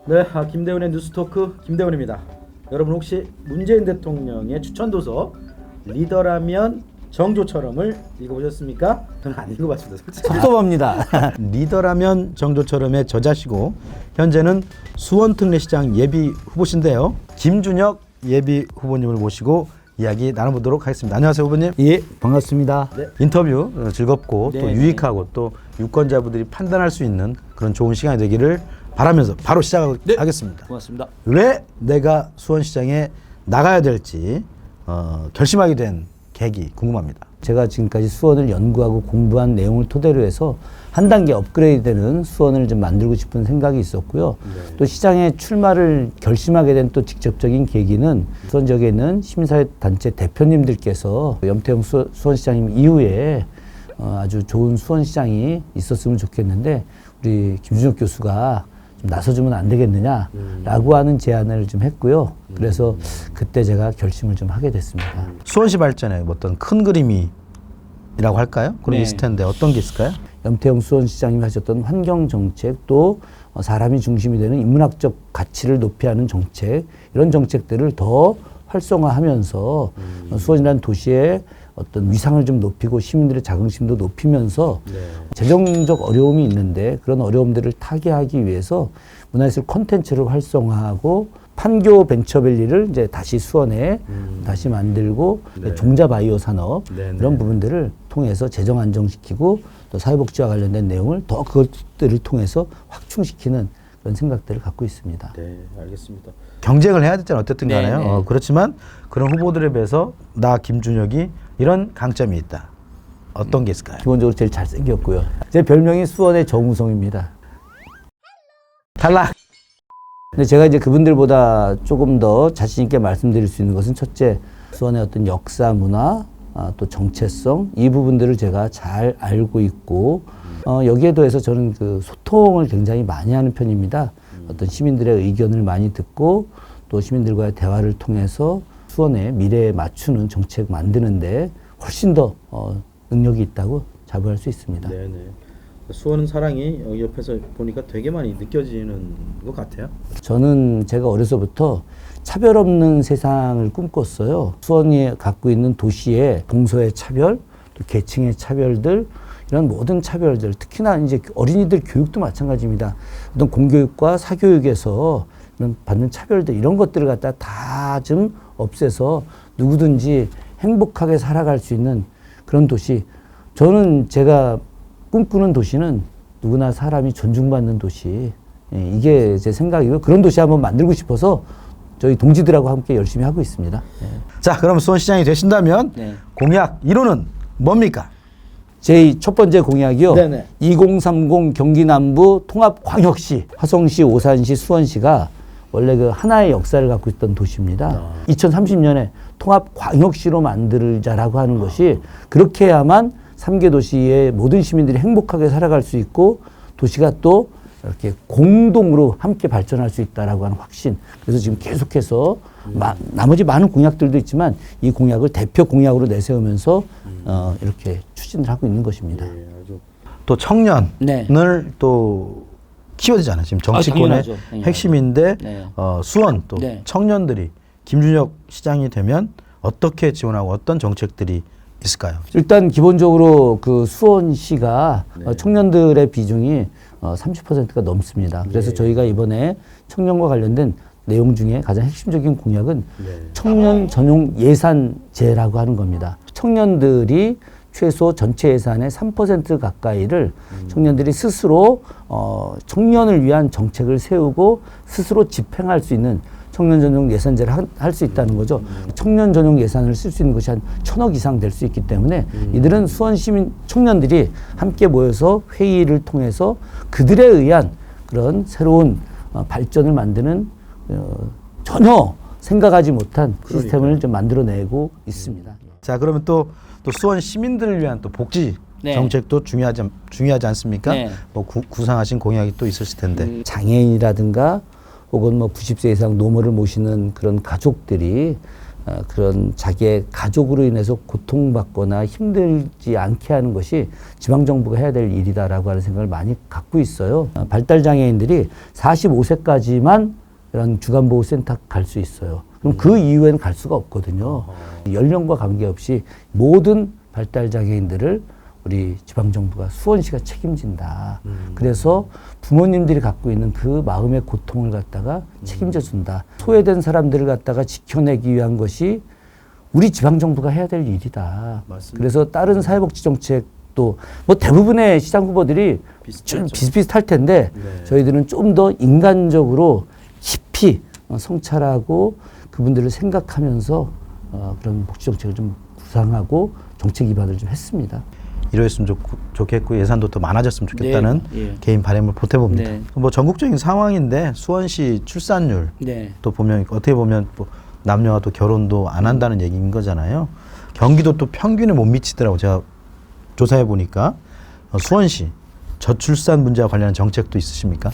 네, 김대훈의 뉴스토크 김대훈입니다. 여러분 혹시 문재인 대통령의 추천 도서 리더라면 정조처럼을 읽어보셨습니까? 저는 안 읽어봤습니다. 솔직히. 섭섭합니다. 리더라면 정조처럼의 저자시고 현재는 수원특례시장 예비 후보신데요. 김준혁 예비 후보님을 모시고 이야기 나눠보도록 하겠습니다. 안녕하세요, 후보님. 예, 반갑습니다. 네. 인터뷰 즐겁고 네, 또 유익하고 또 유권자분들이 판단할 수 있는 그런 좋은 시간이 되기를 바라면서 바로 시작하겠습니다. 고맙습니다. 왜 내가 수원시장에 나가야 될지 결심하게 된 계기 궁금합니다. 제가 지금까지 수원을 연구하고 공부한 내용을 토대로 해서 한 단계 업그레이드되는 수원을 좀 만들고 싶은 생각이 있었고요. 네. 또 시장에 출마를 결심하게 된 또 직접적인 계기는 수원 지역에 있는 시민사회단체 대표님들께서 염태영 수원시장님 이후에 아주 좋은 수원시장이 있었으면 좋겠는데 우리 김준혁 교수가 좀 나서주면 안 되겠느냐라고 하는 제안을 좀 했고요. 그래서 그때 제가 결심을 좀 하게 됐습니다. 수원시 발전에 어떤 큰 그림이라고 할까요? 그런 게 네. 있을 텐데 어떤 게 있을까요? 염태영 수원시장님이 하셨던 환경정책, 또 사람이 중심이 되는 인문학적 가치를 높이 하는 정책, 이런 정책들을 더 활성화하면서 수원이라는 도시의 어떤 위상을 좀 높이고 시민들의 자긍심도 높이면서 재정적 어려움이 있는데 그런 어려움들을 타개하기 위해서 문화예술 콘텐츠를 활성화하고 판교 벤처밸리를 이제 다시 수원에 다시 만들고 네. 종자 바이오 산업 네네. 이런 부분들을 통해서 재정 안정시키고 또 사회복지와 관련된 내용을 더 그것들을 통해서 확충시키는 그런 생각들을 갖고 있습니다. 네, 알겠습니다. 경쟁을 해야 되잖아요. 어쨌든 간에요. 네. 그렇지만 그런 후보들에 비해서 나 김준혁이 이런 강점이 있다. 어떤 게 있을까요? 기본적으로 제일 잘생겼고요. 제 별명이 수원의 정우성입니다. 탈락. 근데 제가 이제 그분들보다 조금 더 자신 있게 말씀드릴 수 있는 것은 첫째, 수원의 어떤 역사, 문화, 또 정체성, 이 부분들을 제가 잘 알고 있고 여기에 더해서 저는 그 소통을 굉장히 많이 하는 편입니다. 어떤 시민들의 의견을 많이 듣고 또 시민들과의 대화를 통해서 수원의 미래에 맞추는 정책 만드는데 훨씬 더 능력이 있다고 자부할 수 있습니다. 네네. 수원은 사랑이 여기 옆에서 보니까 되게 많이 느껴지는 것 같아요. 저는 제가 어려서부터 차별 없는 세상을 꿈꿨어요. 수원이 갖고 있는 도시의 동서의 차별, 또 계층의 차별들, 이런 모든 차별들, 특히나 이제 어린이들 교육도 마찬가지입니다. 어떤 공교육과 사교육에서 받는 차별들, 이런 것들을 갖다 다 좀 없애서 누구든지 행복하게 살아갈 수 있는 그런 도시. 저는 제가 꿈꾸는 도시는 누구나 사람이 존중받는 도시. 이게 제 생각이고 그런 도시 한번 만들고 싶어서 저희 동지들하고 함께 열심히 하고 있습니다. 자, 그럼 수원시장이 되신다면 공약 1호는 뭡니까? 제 첫 번째 공약이요. 네네. 2030 경기 남부 통합광역시, 화성시, 오산시, 수원시가 원래 그 하나의 역사를 갖고 있던 도시입니다. 2030년에 통합광역시로 만들자라고 하는 것이 그렇게 해야만 3개 도시의 모든 시민들이 행복하게 살아갈 수 있고 도시가 또 이렇게 공동으로 함께 발전할 수 있다라고 하는 확신. 그래서 지금 계속해서 나머지 많은 공약들도 있지만 이 공약을 대표 공약으로 내세우면서 이렇게 추진을 하고 있는 것입니다. 아주 또 청년을 네. 또 키워야 되잖아요. 지금 정치권의 당연하죠. 핵심인데 네. 수원 또 네. 청년들이 김준혁 시장이 되면 어떻게 지원하고 어떤 정책들이 있을까요? 일단 기본적으로 그 수원시가 청년들의 비중이 30%가 넘습니다. 그래서 저희가 이번에 청년과 관련된 내용 중에 가장 핵심적인 공약은 청년 전용 예산제라고 하는 겁니다. 청년들이 최소 전체 예산의 3% 가까이를 청년들이 스스로 청년을 위한 정책을 세우고 스스로 집행할 수 있는 청년 전용 예산제를 할 수 있다는 거죠. 청년 전용 예산을 쓸 수 있는 것이 한 1,000억 이상 될 수 있기 때문에 이들은 수원 시민 청년들이 함께 모여서 회의를 통해서 그들에 의한 그런 새로운 발전을 만드는 전혀 생각하지 못한 시스템을 좀 만들어내고 있습니다. 자, 그러면 또 수원 시민들을 위한 또 복지 정책도 중요하지 않습니까? 네. 뭐 구상하신 공약이 또 있으실 텐데. 장애인이라든가 혹은 뭐 90세 이상 노모를 모시는 그런 가족들이 그런 자기의 가족으로 인해서 고통받거나 힘들지 않게 하는 것이 지방정부가 해야 될 일이다라고 하는 생각을 많이 갖고 있어요. 발달장애인들이 45세까지만 이런 주간보호센터 갈 수 있어요. 그럼 그 이후에는 갈 수가 없거든요. 연령과 관계없이 모든 발달장애인들을 우리 지방정부가 수원시가 책임진다. 그래서 부모님들이 갖고 있는 그 마음의 고통을 갖다가 책임져 준다. 소외된 사람들을 갖다가 지켜내기 위한 것이 우리 지방정부가 해야 될 일이다. 맞습니다. 그래서 다른 사회복지 정책도 뭐 대부분의 시장 후보들이 좀 비슷비슷할 텐데 네. 저희들은 좀 더 인간적으로 깊이 성찰하고 그분들을 생각하면서 그런 복지 정책을 좀 구상하고 정책 입안을 좀 했습니다. 이러했으면 좋겠고 예산도 더 많아졌으면 좋겠다는 네, 예. 개인 바람을 보태봅니다. 네. 뭐 전국적인 상황인데 수원시 출산율 네. 또 보면 어떻게 보면 뭐 남녀가 또 결혼도 안 한다는 얘기인 거잖아요. 경기도 또 평균에 못 미치더라고 제가 조사해 보니까. 수원시 저출산 문제와 관련한 정책도 있으십니까?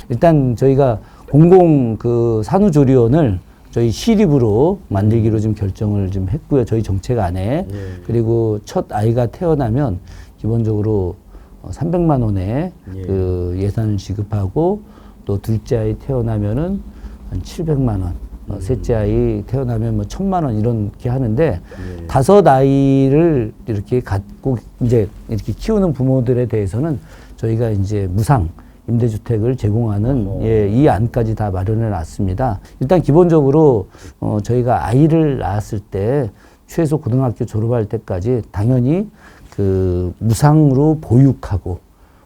일단 저희가 공공 그 산후조리원을 저희 시립으로 만들기로 지금 결정을 좀 했고요. 저희 정책 안에. 그리고 첫 아이가 태어나면 기본적으로 300만 원의 그 예산을 지급하고 또 둘째 아이 태어나면은 한 700만 원. 셋째 아이 태어나면 뭐 1000만 원 이렇게 하는데 다섯 아이를 이렇게 갖고 이제 이렇게 키우는 부모들에 대해서는 저희가 이제 무상 임대주택을 제공하는 이 안까지 다 마련해 놨습니다. 일단 기본적으로 저희가 아이를 낳았을 때 최소 고등학교 졸업할 때까지 당연히 그 무상으로 보육하고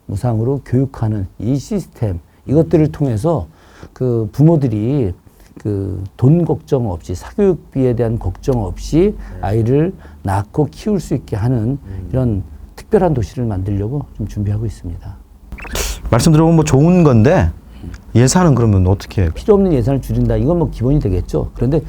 무상으로 교육하는 이 시스템 이것들을 통해서 그 부모들이 그 돈 걱정 없이 사교육비에 대한 걱정 없이 아이를 낳고 키울 수 있게 하는 이런 특별한 도시를 만들려고 좀 준비하고 있습니다. 말씀 들어보면 뭐 좋은 건데 예산은 그러면 어떻게 해요? 필요 없는 예산을 줄인다. 이건 뭐 기본이 되겠죠. 그런데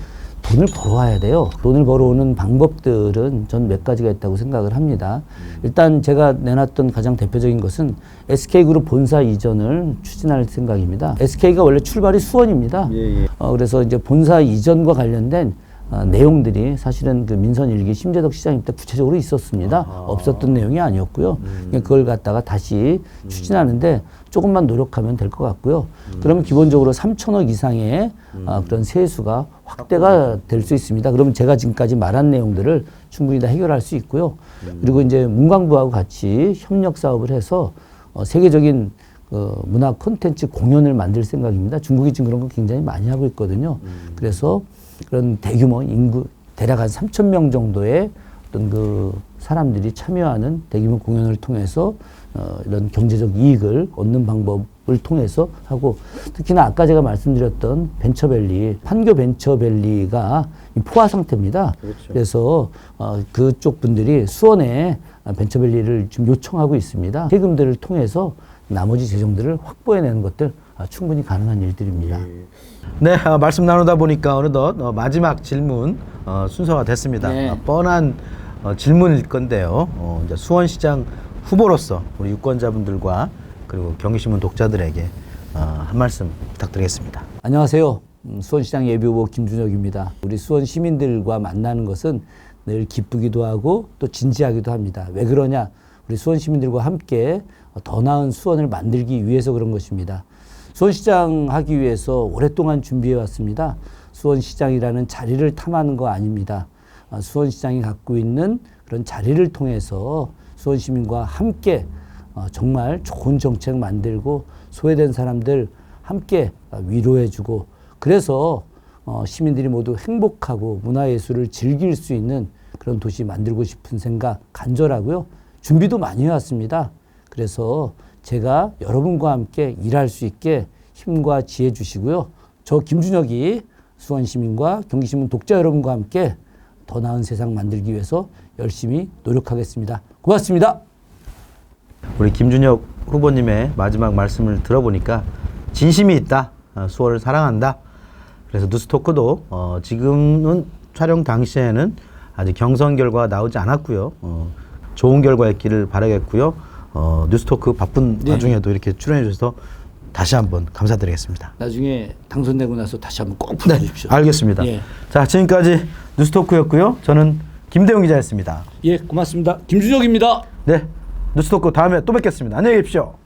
돈을 벌어와야 돼요. 돈을 벌어오는 방법들은 전 몇 가지가 있다고 생각을 합니다. 일단 제가 내놨던 가장 대표적인 것은 SK그룹 본사 이전을 추진할 생각입니다. SK가 원래 출발이 수원입니다. 그래서 이제 본사 이전과 관련된 내용들이 사실은 그 민선 1기 심재덕 시장님 때 구체적으로 있었습니다. 없었던 내용이 아니었고요. 그걸 갖다가 다시 추진하는데 조금만 노력하면 될 것 같고요. 그러면 기본적으로 3천억 이상의 그런 세수가 확대가 될 수 있습니다. 그러면 제가 지금까지 말한 내용들을 충분히 다 해결할 수 있고요. 그리고 이제 문광부하고 같이 협력 사업을 해서 세계적인 문화 콘텐츠 공연을 만들 생각입니다. 중국이 지금 그런 거 굉장히 많이 하고 있거든요. 그래서 그런 대규모 인구 대략 한 3,000명 정도의 어떤 그 사람들이 참여하는 대규모 공연을 통해서 이런 경제적 이익을 얻는 방법을 통해서 하고 특히나 아까 제가 말씀드렸던 벤처밸리, 판교 벤처밸리가 포화 상태입니다. 그렇죠. 그래서 그쪽 분들이 수원에 벤처밸리를 지금 요청하고 있습니다. 세금들을 통해서 나머지 재정들을 확보해내는 것들 충분히 가능한 일들입니다. 네, 말씀 나누다 보니까 어느덧 마지막 질문 순서가 됐습니다. 네. 뻔한 질문일 건데요. 이제 수원시장 후보로서 우리 유권자분들과 그리고 경기신문 독자들에게 한 말씀 부탁드리겠습니다. 안녕하세요. 수원시장 예비후보 김준혁입니다. 우리 수원 시민들과 만나는 것은 늘 기쁘기도 하고 또 진지하기도 합니다. 왜 그러냐? 우리 수원 시민들과 함께 더 나은 수원을 만들기 위해서 그런 것입니다. 수원시장 하기 위해서 오랫동안 준비해 왔습니다. 수원시장이라는 자리를 탐하는 거 아닙니다. 수원시장이 갖고 있는 그런 자리를 통해서 수원시민과 함께 정말 좋은 정책 만들고 소외된 사람들 함께 위로해주고 그래서 시민들이 모두 행복하고 문화예술을 즐길 수 있는 그런 도시 만들고 싶은 생각 간절하고요. 준비도 많이 해왔습니다. 그래서 제가 여러분과 함께 일할 수 있게 힘과 지혜 주시고요. 저 김준혁이 수원시민과 경기신문 독자 여러분과 함께 더 나은 세상 만들기 위해서 열심히 노력하겠습니다. 고맙습니다. 우리 김준혁 후보님의 마지막 말씀을 들어보니까 진심이 있다. 수원을 사랑한다. 그래서 뉴스토크도 지금은 촬영 당시에는 아직 경선 결과가 나오지 않았고요. 좋은 결과였기를 바라겠고요. 뉴스토크 바쁜 와중에도 이렇게 출연해 주셔서 다시 한번 감사드리겠습니다. 나중에 당선되고 나서 다시 한번 꼭 불러주십시오. 알겠습니다. 예. 자, 지금까지 뉴스토크였고요. 저는 김대웅 기자였습니다. 예, 고맙습니다. 김준혁입니다. 네, 뉴스토크 다음에 또 뵙겠습니다. 안녕히 계십시오.